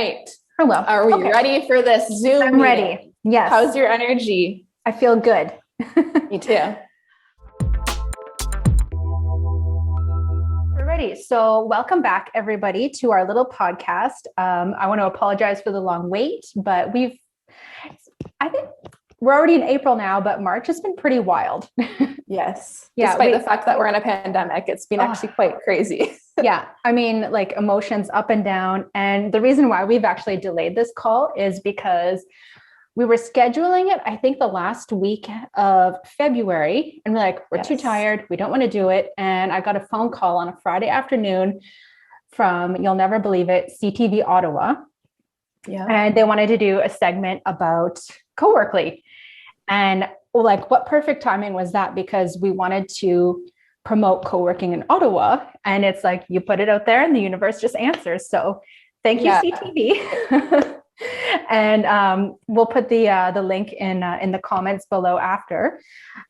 right. Oh, well. Are we ready for this Zoom I'm meeting? ready. Yes. How's your energy? I feel good. Me too. We're ready. So welcome back, everybody, to our little podcast. I want to apologize for the long wait, but I think we're already in April now, but March has been pretty wild. Yes. Yeah, Despite the fact that we're in a pandemic, it's been actually quite crazy. Yeah. I mean, like emotions up and down. And the reason why we've actually delayed this call is because we were scheduling it, I think the last week of February, and we're too tired. We don't want to do it. And I got a phone call on a Friday afternoon from, you'll never believe it, CTV Ottawa. Yeah. And they wanted to do a segment about Coworkly. And what perfect timing was that? Because we wanted to promote co-working in Ottawa. And it's like, you put it out there and the universe just answers. So thank you, CTV. And we'll put the link in the comments below after.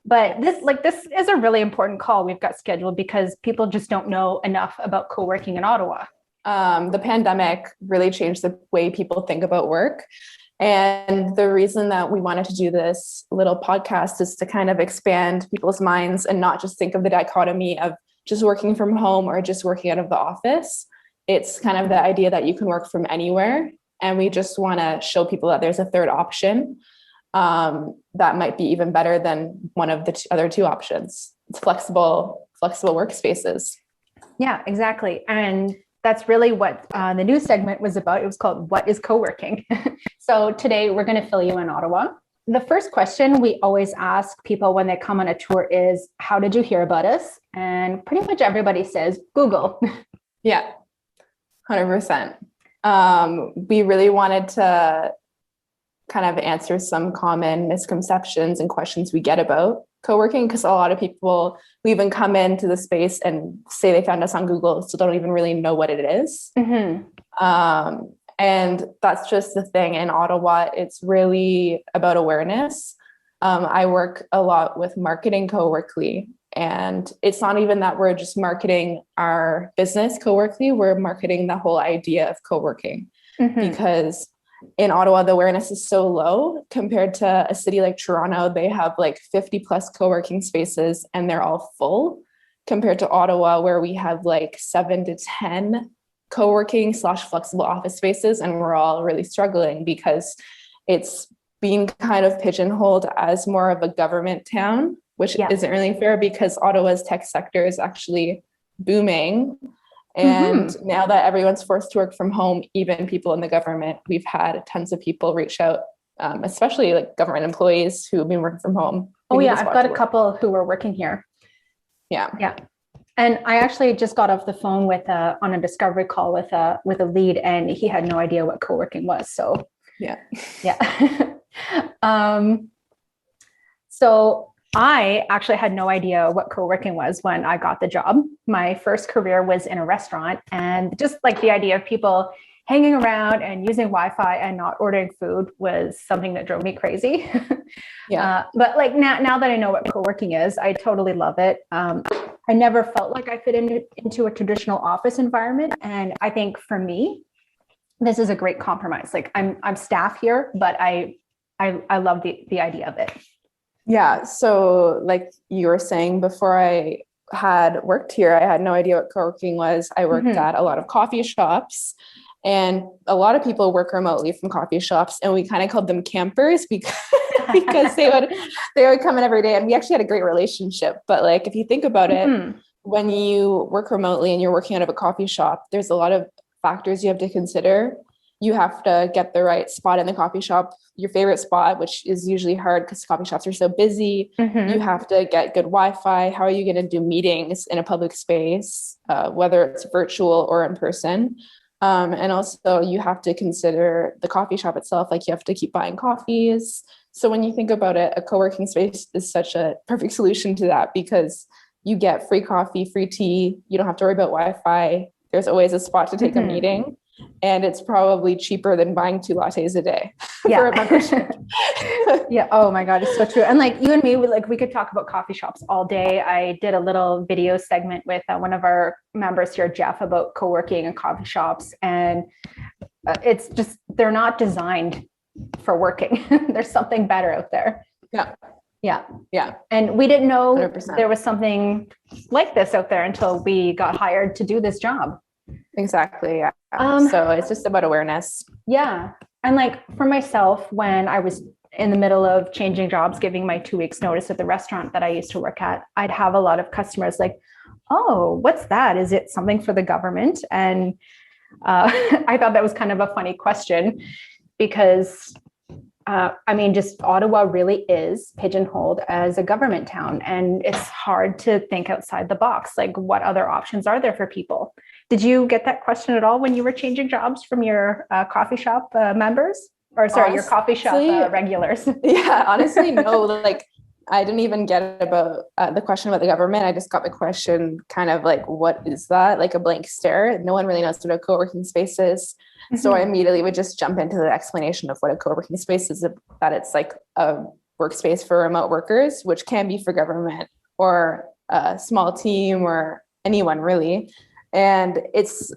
But this is a really important call we've got scheduled because people just don't know enough about co-working in Ottawa. The pandemic really changed the way people think about work. And the reason that we wanted to do this little podcast is to kind of expand people's minds and not just think of the dichotomy of just working from home or just working out of the office. It's kind of the idea that you can work from anywhere. And we just want to show people that there's a third option that might be even better than one of the other two options. It's flexible workspaces. Yeah, exactly. And that's really what the new segment was about. It was called What is Coworking? So today we're going to fill you in Ottawa. The first question we always ask people when they come on a tour is, how did you hear about us? And pretty much everybody says Google. Yeah, 100%. We really wanted to kind of answer some common misconceptions and questions we get about co-working, because a lot of people will even come into the space and say they found us on Google, so don't even really know what it is. Mm-hmm. And that's just the thing in Ottawa. It's really about awareness. I work a lot with marketing Coworkly, and it's not even that we're just marketing our business Coworkly, we're marketing the whole idea of co-working. Mm-hmm. Because in Ottawa, the awareness is so low compared to a city like Toronto. They have like 50 plus co-working spaces and they're all full, compared to Ottawa, where we have like 7 to 10 co-working / flexible office spaces. And we're all really struggling because it's being kind of pigeonholed as more of a government town, which isn't really fair because Ottawa's tech sector is actually booming. And now that everyone's forced to work from home, even people in the government, we've had tons of people reach out, especially like government employees who have been working from home. Oh yeah, I've got a couple who are working here. Yeah. And I actually just got off the phone with on a discovery call with a lead, and he had no idea what co-working was. So yeah. So I actually had no idea what co-working was when I got the job. My first career was in a restaurant, and just like the idea of people hanging around and using Wi-Fi and not ordering food was something that drove me crazy. But like now that I know what co-working is, I totally love it. I never felt like I fit into a traditional office environment. And I think for me, this is a great compromise. Like I'm staff here, but I love the idea of it. Yeah. So like you were saying, before I had worked here, I had no idea what co-working was. I worked at a lot of coffee shops, and a lot of people work remotely from coffee shops, and we kind of called them campers because they would come in every day, and we actually had a great relationship. But like, if you think about it, when you work remotely and you're working out of a coffee shop, there's a lot of factors you have to consider. You have to get the right spot in the coffee shop, your favorite spot, which is usually hard because coffee shops are so busy. You have to get good Wi-Fi. How are you going to do meetings in a public space, whether it's virtual or in person? And also you have to consider the coffee shop itself. Like, you have to keep buying coffees. So when you think about it, a co-working space is such a perfect solution to that, because you get free coffee, free tea. You don't have to worry about Wi-Fi. There's always a spot to take a meeting. And it's probably cheaper than buying 2 lattes a day for a membership. Yeah. Oh my God, it's so true. And like you and me, we could talk about coffee shops all day. I did a little video segment with one of our members here, Jeff, about co-working and coffee shops. And it's just, they're not designed for working. There's something better out there. Yeah. Yeah. Yeah. And we didn't know 100%. there was something like this out there until we got hired to do this job. Exactly. Yeah. So it's just about awareness. Yeah. And like for myself, when I was in the middle of changing jobs, giving my 2 weeks notice at the restaurant that I used to work at, I'd have a lot of customers like, oh, what's that? Is it something for the government? And I thought that was kind of a funny question because I mean, just Ottawa really is pigeonholed as a government town, and it's hard to think outside the box. Like, what other options are there for people? Did you get that question at all when you were changing jobs from your coffee shop members? Or sorry, your coffee shop regulars? Yeah, honestly, no. Like, I didn't even get about the question about the government. I just got the question kind of like, what is that? Like a blank stare. No one really knows what a co-working space is. So I immediately would just jump into the explanation of what a co-working space is, that it's like a workspace for remote workers, which can be for government or a small team or anyone really. And it's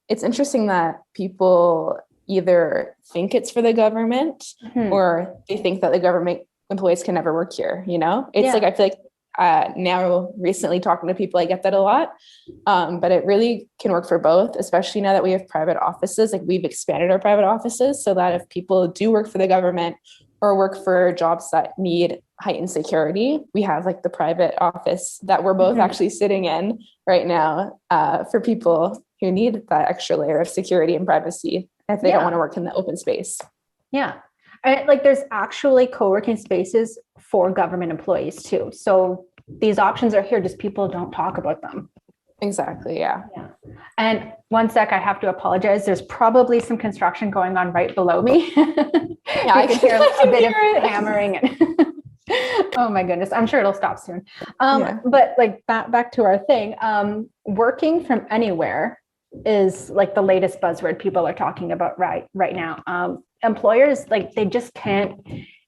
interesting that people either think it's for the government or they think that the government employees can never work here. It's like, I feel like now recently talking to people, I get that a lot. But it really can work for both, especially now that we have private offices. Like, we've expanded our private offices so that if people do work for the government or work for jobs that need heightened security, we have like the private office that we're both actually sitting in right now for people who need that extra layer of security and privacy if they don't want to work in the open space. Yeah. Like, there's actually co-working spaces for government employees too. So these options are here, just people don't talk about them. Exactly. Yeah. And one sec, I have to apologize. There's probably some construction going on right below me. Yeah, I can hear a bit of hammering. Oh my goodness. I'm sure it'll stop soon. But like back to our thing, working from anywhere is like the latest buzzword people are talking about right now. Employers, like, they just can't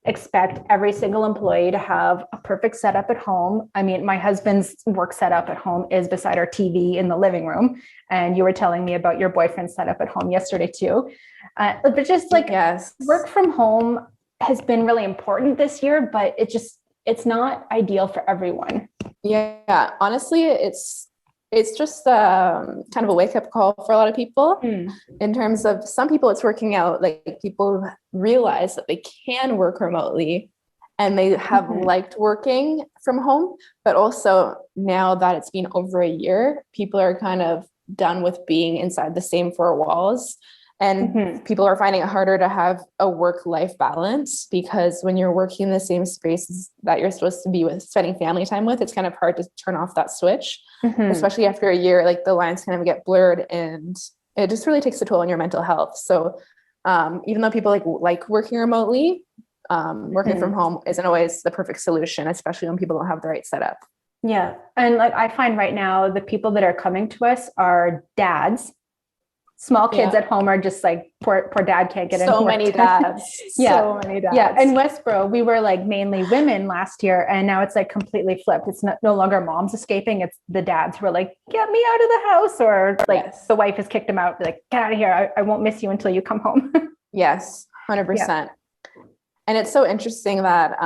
expect every single employee to have a perfect setup at home. I mean, my husband's work setup at home is beside our TV in the living room. And you were telling me about your boyfriend's setup at home yesterday too. But just like, work from home has been really important this year, but it's not ideal for everyone. Yeah. Honestly, it's just kind of a wake-up call for a lot of people in terms of some people it's working out. Like, people realize that they can work remotely and they have liked working from home, but also now that it's been over a year, people are kind of done with being inside the same four walls. And people are finding it harder to have a work-life balance, because when you're working in the same spaces that you're supposed to be with, spending family time with, it's kind of hard to turn off that switch, especially after a year. Like, the lines kind of get blurred, and it just really takes a toll on your mental health. So even though people like working remotely, working from home isn't always the perfect solution, especially when people don't have the right setup. Yeah. And like, I find right now, the people that are coming to us are dads. Small kids at home are just like, poor dad can't get into so many dads. So many dads. Yeah. In Westboro, we were like mainly women last year, and now it's like completely flipped. It's no longer moms escaping. It's the dads who are like, get me out of the house, or like the wife has kicked them out. Like, get out of here. I won't miss you until you come home. Yes, 100%. And it's so interesting that,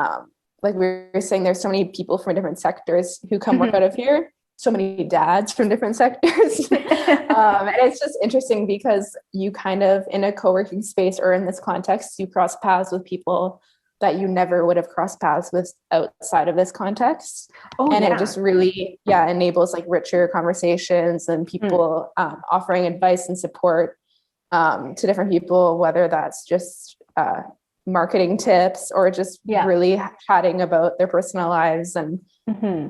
like we were saying, there's so many people from different sectors who come work out of here. So many dads from different sectors. And it's just interesting because you kind of, in a co-working space or in this context, you cross paths with people that you never would have crossed paths with outside of this context. It just really, enables like richer conversations and people offering advice and support to different people, whether that's just marketing tips or just really chatting about their personal lives. And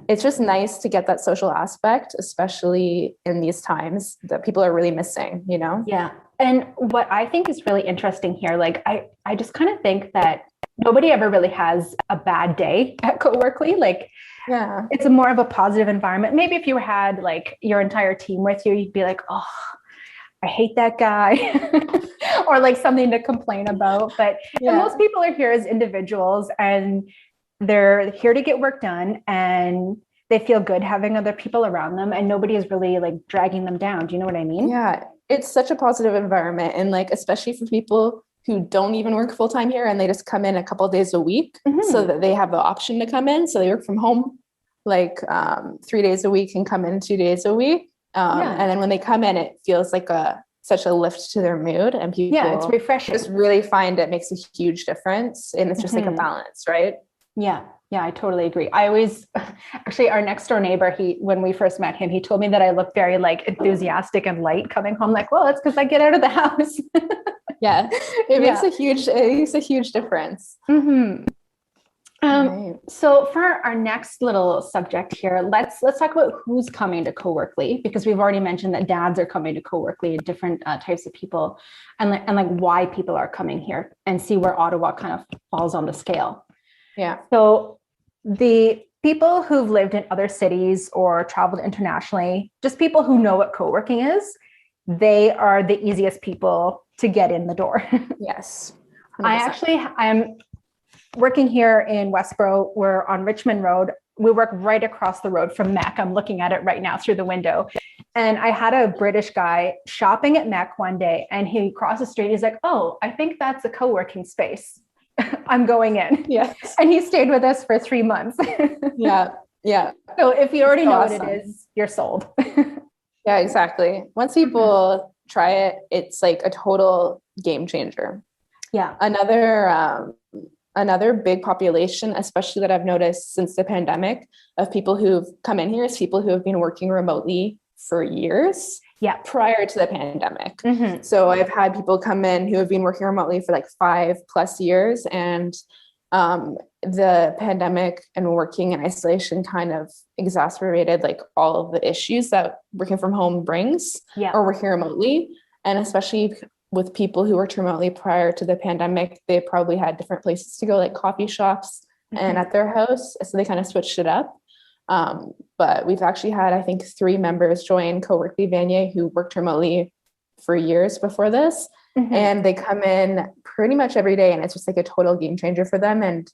it's just nice to get that social aspect, especially in these times that people are really missing, Yeah. And what I think is really interesting here, like, I just kind of think that nobody ever really has a bad day at Coworkly. Like, it's a more of a positive environment. Maybe if you had like your entire team with you, you'd be like, oh, I hate that guy, or like something to complain about. But most people are here as individuals, and they're here to get work done, and they feel good having other people around them, and nobody is really like dragging them down. Do you know what I mean? Yeah, it's such a positive environment. And like, especially for people who don't even work full time here and they just come in a couple of days a week so that they have the option to come in. So they work from home like 3 days a week and come in 2 days a week. And then when they come in, it feels like such a lift to their mood, and people it's refreshing. Just really find it makes a huge difference. And it's just like a balance, right? Yeah, I totally agree. I always, actually, our next door neighbor, when we first met him, he told me that I look very like enthusiastic and light coming home. Like, well, it's because I get out of the house. Yeah, it makes a huge difference. Right. So for our next little subject here, let's talk about who's coming to Coworkly, because we've already mentioned that dads are coming to Coworkly, different types of people, and like why people are coming here, and see where Ottawa kind of falls on the scale. Yeah. So the people who've lived in other cities or traveled internationally, just people who know what co-working is, they are the easiest people to get in the door. Yes. 100%. I'm working here in Westboro. We're on Richmond Road. We work right across the road from MEC. I'm looking at it right now through the window. And I had a British guy shopping at MEC one day, and he crossed the street. He's like, oh, I think that's a co-working space. I'm going in. Yes. And he stayed with us for 3 months. Yeah. So if you already know what it is, you're sold. Yeah, exactly. Once people try it, it's like a total game changer. Yeah. Another big population, especially that I've noticed since the pandemic, of people who've come in here is people who have been working remotely for years. Yeah. Prior to the pandemic. So I've had people come in who have been working remotely for like 5+ years, and the pandemic and working in isolation kind of exacerbated like all of the issues that working from home brings, or working remotely. And especially with people who worked remotely prior to the pandemic, they probably had different places to go, like coffee shops and at their house. So they kind of switched it up. But we've actually had, I think, 3 members join Coworkly Vanier who worked remotely for years before this. And they come in pretty much every day, and it's just like a total game changer for them. And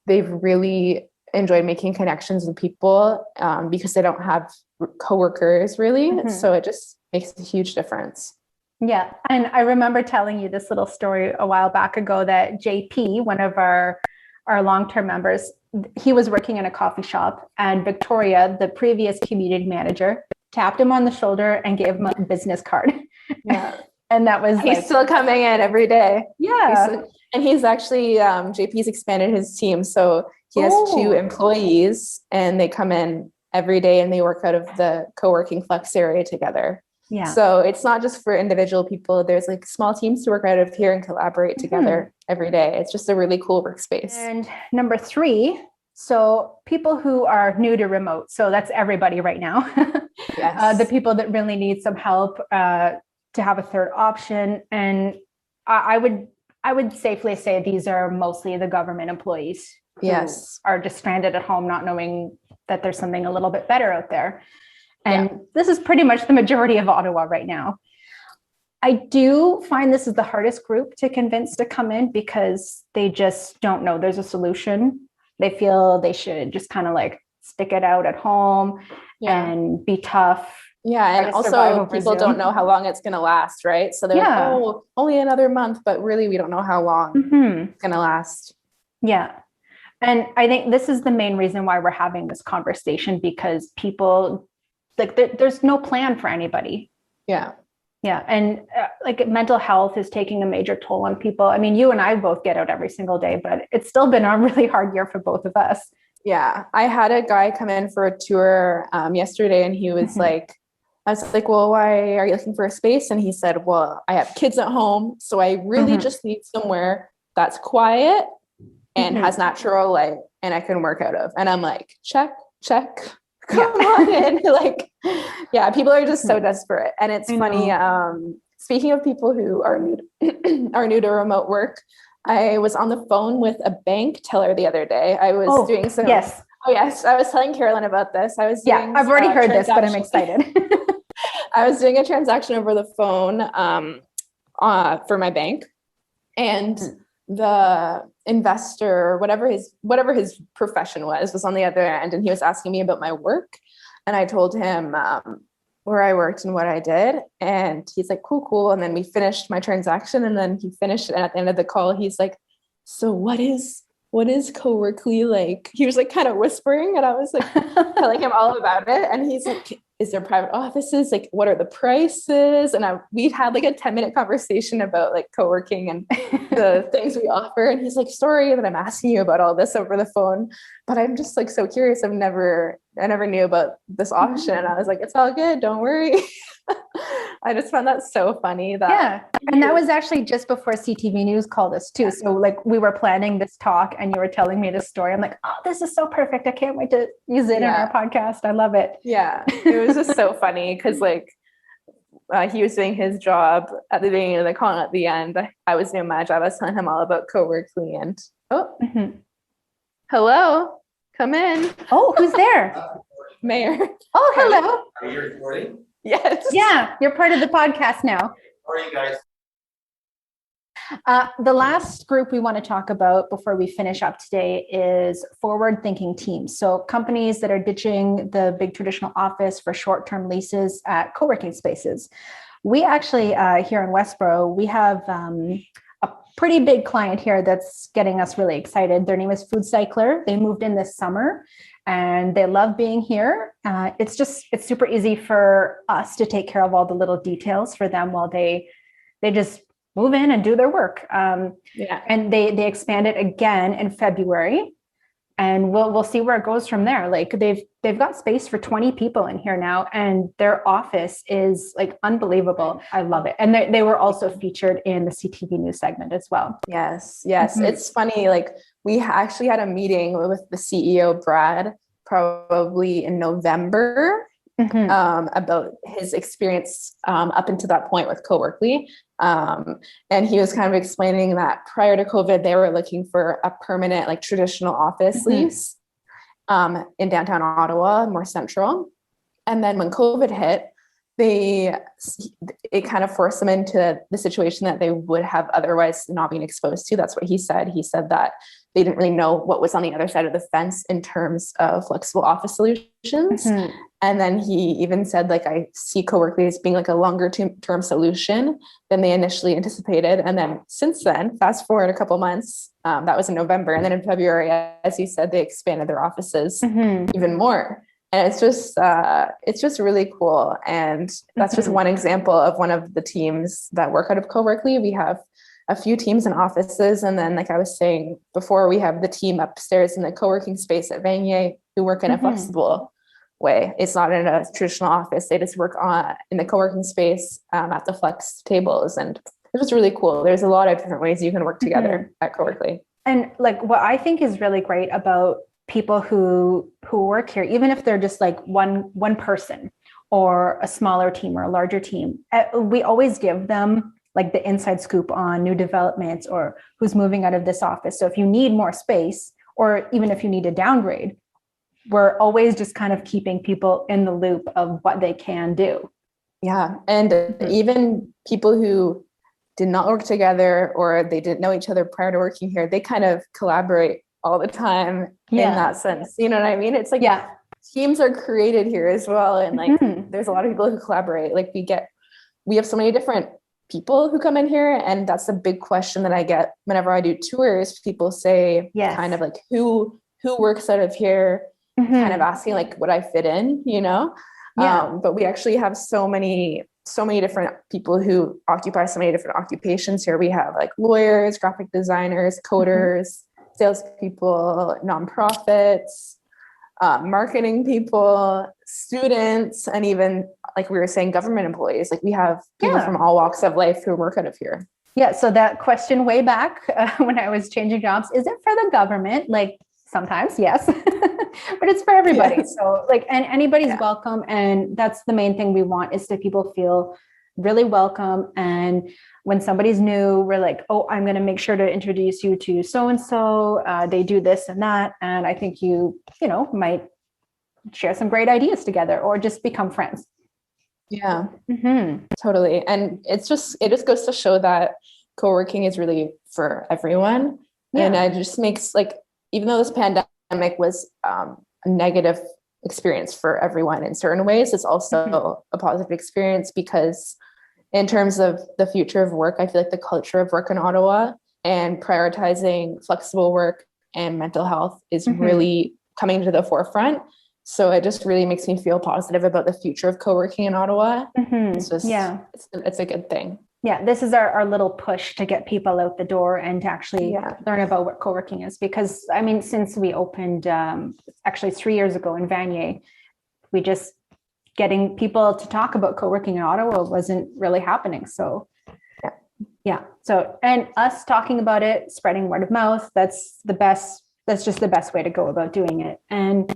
they've really enjoyed making connections with people because they don't have coworkers really. So it just makes a huge difference. Yeah. And I remember telling you this little story a while back ago that JP, one of our long-term members, he was working in a coffee shop, and Victoria, the previous community manager, tapped him on the shoulder and gave him a business card. Yeah. And that was he's still coming in every day. Yeah. He's actually, JP's expanded his team. So he has 2 employees, and they come in every day and they work out of the co-working flex area together. Yeah. So it's not just for individual people. There's like small teams to work out of here and collaborate together every day. It's just a really cool workspace. And number 3, so people who are new to remote. So that's everybody right now. Yes. The people that really need some help to have a third option. And I would safely say these are mostly the government employees who are just stranded at home, not knowing that there's something a little bit better out there. And this is pretty much the majority of Ottawa right now. I do find this is the hardest group to convince to come in because they just don't know there's a solution. They feel they should just kind of like stick it out at home and be tough. Yeah. And also people don't know how long it's going to last, right? So they're like, oh, only another month, but really we don't know how long it's going to last. Yeah. And I think this is the main reason why we're having this conversation, because people, like there's no plan for anybody. Yeah. Yeah. And like mental health is taking a major toll on people. I mean, you and I both get out every single day, but it's still been a really hard year for both of us. Yeah. I had a guy come in for a tour yesterday, and he was like, I was like, well, why are you looking for a space? And he said, well, I have kids at home, so I really just need somewhere that's quiet and has natural light and I can work out of. And I'm like, check. Come on in. Like, yeah, people are just so desperate. And it's funny. Speaking of people who are new to remote work, I was on the phone with a bank teller the other day. I was doing some. Yes. Oh yes, I was telling Carolyn about this. I was doing I've already heard this, but I'm excited. I was doing a transaction over the phone for my bank, and the investor, whatever his profession was on the other end, and he was asking me about my work, and I told him where I worked and what I did. And he's like, cool. And then we finished my transaction, and then he finished it. And at the end of the call, he's like, so what is Coworkly like? He was like kind of whispering, and I was like telling him all about it. And he's like, is there private offices? Like, what are the prices? And we'd had like a 10-minute conversation about like co-working and the things we offer. And he's like, sorry that I'm asking you about all this over the phone, but I'm just like so curious. I never knew about this option. And I was like, it's all good. Don't worry. I just found that so funny that. Yeah. And that was actually just before CTV News called us too. So like we were planning this talk and you were telling me this story. I'm like, oh, this is so perfect. I can't wait to use it in our podcast. I love it. Yeah. It was just so funny because like he was doing his job at the beginning of the call, and at the end, I was doing my job. I was telling him all about Coworkly and hello, come in. Oh, who's there? Mayor. Oh, hello. Are you recording? Yes. Yeah, you're part of the podcast now. How are you guys? The last group we want to talk about before we finish up today is forward-thinking teams. So companies that are ditching the big traditional office for short-term leases at co-working spaces. We actually, here in Westboro, we have a pretty big client here that's getting us really excited. Their name is Food Cycler. They moved in this summer and they love being here. It's super easy for us to take care of all the little details for them while they just move in and do their work. And they expanded again in February, and we'll see where it goes from there. Like they've got space for 20 people in here now, and their office is like unbelievable. I love it. And they were also featured in the CTV News segment as well. Yes. Mm-hmm. It's funny. Like we actually had a meeting with the CEO, Brad, probably in November. About his experience up until that point with Coworkly. And he was kind of explaining that prior to COVID, they were looking for a permanent, like traditional office lease in downtown Ottawa, more central. And then when COVID hit, it kind of forced them into the situation that they would have otherwise not been exposed to. That's what he said. He said that they didn't really know what was on the other side of the fence in terms of flexible office solutions. And then he even said, like, I see Coworkly as being like a longer term solution than they initially anticipated. And then since then, fast forward a couple months, that was in November. And then in February, as he said, they expanded their offices even more. And it's just really cool. And that's just one example of one of the teams that work out of Coworkly. We have a few teams and offices. And then, like I was saying before, we have the team upstairs in the co-working space at Vanier who work in a flexible way. It's not in a traditional office. They just work in the co-working space at the flex tables. And it's just really cool. There's a lot of different ways you can work together at Coworkly. And like what I think is really great about people who work here, even if they're just like one person or a smaller team or a larger team, we always give them like the inside scoop on new developments or who's moving out of this office. So if you need more space, or even if you need a downgrade, we're always just kind of keeping people in the loop of what they can do. Yeah. And even people who did not work together or they didn't know each other prior to working here, they kind of collaborate all the time in that sense. You know what I mean? It's like teams are created here as well. And like, there's a lot of people who collaborate. Like we have so many different people who come in here. And that's a big question that I get whenever I do tours. People say kind of like, who works out of here? Kind of asking like, would I fit in, you know? But we actually have so many different people who occupy so many different occupations here. We have like lawyers, graphic designers, coders, salespeople, nonprofits, marketing people, students, and even like we were saying, government employees. Like we have people from all walks of life who work out of here. Yeah. So that question way back when I was changing jobs, is it for the government? Like sometimes, yes, but it's for everybody. Yes. So like, and anybody's welcome. And that's the main thing we want, is that people feel really welcome. And when somebody's new, we're like, oh, I'm going to make sure to introduce you to so-and-so. They do this and that. And I think you might share some great ideas together or just become friends. Yeah, totally. And it just goes to show that co-working is really for everyone. And it just makes like, even though this pandemic was a negative experience for everyone in certain ways. It's also a positive experience because in terms of the future of work, I feel like the culture of work in Ottawa and prioritizing flexible work and mental health is really coming to the forefront. So it just really makes me feel positive about the future of co-working in Ottawa. It's just, it's a good thing. Yeah, this is our little push to get people out the door and to actually learn about what co-working is. Because I mean, since we opened actually 3 years ago in Vanier, we just getting people to talk about co-working in Ottawa wasn't really happening. So so, and us talking about it, spreading word of mouth, that's just the best way to go about doing it. And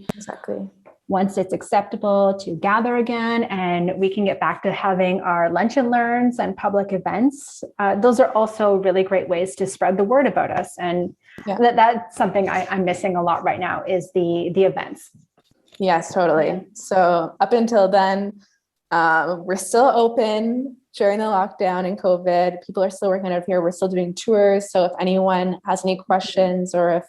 once it's acceptable to gather again and we can get back to having our lunch and learns and public events, those are also really great ways to spread the word about us. And that's something I'm missing a lot right now is the events. Yes, totally. So up until then, we're still open during the lockdown and COVID. People are still working out of here. We're still doing tours. So if anyone has any questions or if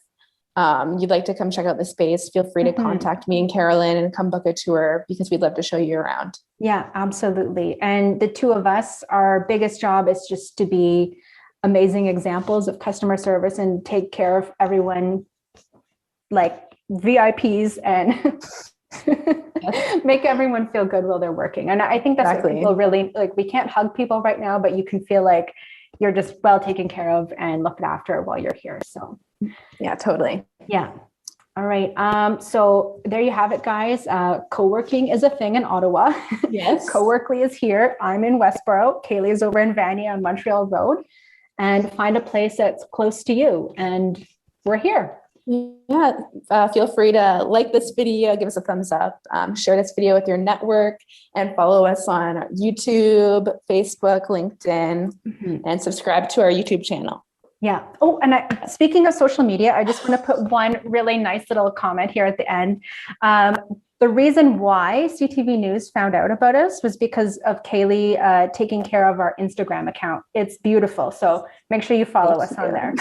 you'd like to come check out the space, feel free to contact me and Carolyn and come book a tour because we'd love to show you around. Yeah, absolutely. And the two of us, our biggest job is just to be amazing examples of customer service and take care of everyone like VIPs and make everyone feel good while they're working. And I think that's what people really like. We can't hug people right now, but you can feel like you're just well taken care of and looked after while you're here. So yeah, totally. Yeah. All right. So there you have it, guys. Co-working is a thing in Ottawa. Yes. Coworkly is here. I'm in Westboro. Kaylee is over in Vanier on Montreal Road. And find a place that's close to you. And we're here. Yeah. Feel free to like this video, give us a thumbs up, share this video with your network, and follow us on YouTube, Facebook, LinkedIn, and subscribe to our YouTube channel. Yeah. Oh, and speaking of social media, I just want to put one really nice little comment here at the end. The reason why CTV News found out about us was because of Kaylee taking care of our Instagram account. It's beautiful. So make sure you follow us on there.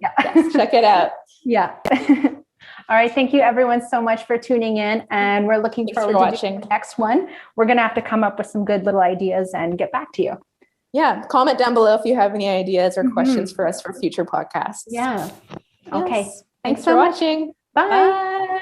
Yes, check it out. Yeah. All right. Thank you everyone so much for tuning in. And we're looking forward to watching the next one. We're going to have to come up with some good little ideas and get back to you. Yeah. Comment down below if you have any ideas or questions for us for future podcasts. Yeah. Okay. Thanks for watching. Bye.